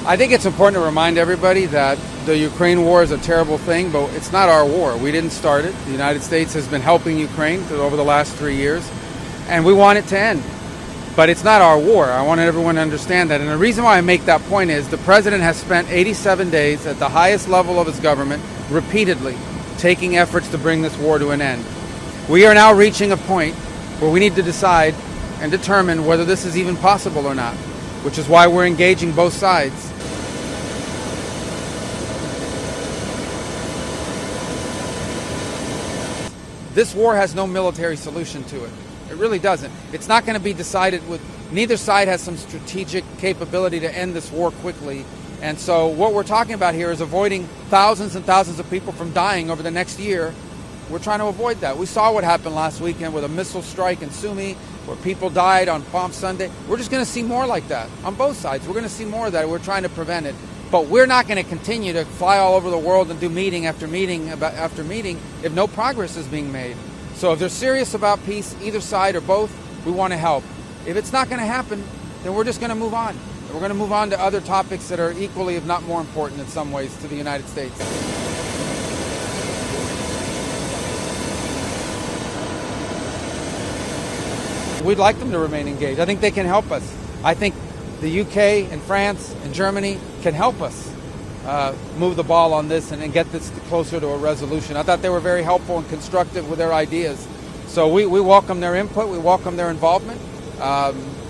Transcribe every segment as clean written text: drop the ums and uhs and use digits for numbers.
I think it's important to remind everybody that the Ukraine war is a terrible thing, but it's not our war. We didn't start it. The United States has been helping Ukraine over the last 3 years, and we want it to end. But it's not our war. I want everyone to understand that. And the reason why I make that point is the president has spent 87 days at the highest level of his government repeatedly taking efforts to bring this war to an end. We are now reaching a point where we need to decide and determine whether this is even possible or not, which is why we're engaging both sides. This war has no military solution to it. It really doesn't. It's not going to be decided with, neither side has some strategic capability to end this war quickly. And so what we're talking about here is avoiding thousands and thousands of people from dying over the next year. We're trying to avoid that. We saw what happened last weekend with a missile strike in Sumy, where people died on Palm Sunday. We're just going to see more like that on both sides. We're going to see more of that. We're trying to prevent it. But we're not going to continue to fly all over the world and do meeting after meeting after meeting if no progress is being made. So if they're serious about peace, either side or both, we want to help. If it's not going to happen, then we're just going to move on. We're going to move on to other topics that are equally, if not more important in some ways, to the United States. We'd like them to remain engaged. I think they can help us. I think the UK and France and Germany can help us move the ball on this and get this closer to a resolution. I thought they were very helpful and constructive with their ideas. So we welcome their input. We welcome their involvement.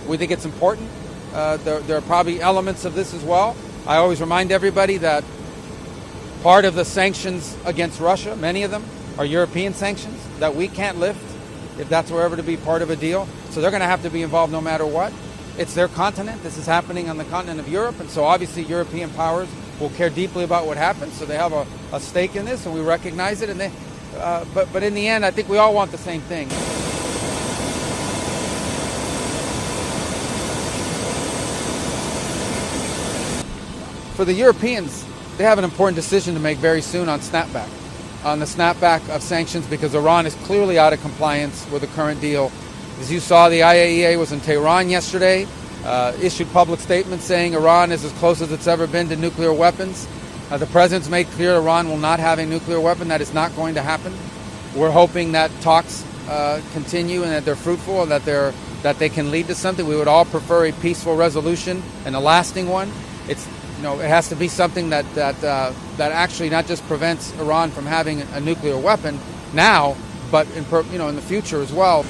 We think it's important. There are probably elements of this as well. I always remind everybody that part of the sanctions against Russia, many of them, are European sanctions that we can't lift if that's ever to be part of a deal. So they're going to have to be involved no matter what. It's their continent. This is happening on the continent of Europe, and so obviously European powers will care deeply about what happens. So they have a stake in this, and we recognize it. And they, but in the end, I think we all want the same thing. For the Europeans, they have an important decision to make very soon on snapback, on the snapback of sanctions, because Iran is clearly out of compliance with the current deal. As you saw, the IAEA was in Tehran yesterday, issued public statements saying Iran is as close as it's ever been to nuclear weapons. The president's made clear Iran will not have a nuclear weapon. That is not going to happen. We're hoping that talks continue and that they're fruitful and that they can lead to something. We would all prefer a peaceful resolution and a lasting one. It has to be something that actually not just prevents Iran from having a nuclear weapon now, but in the future as well.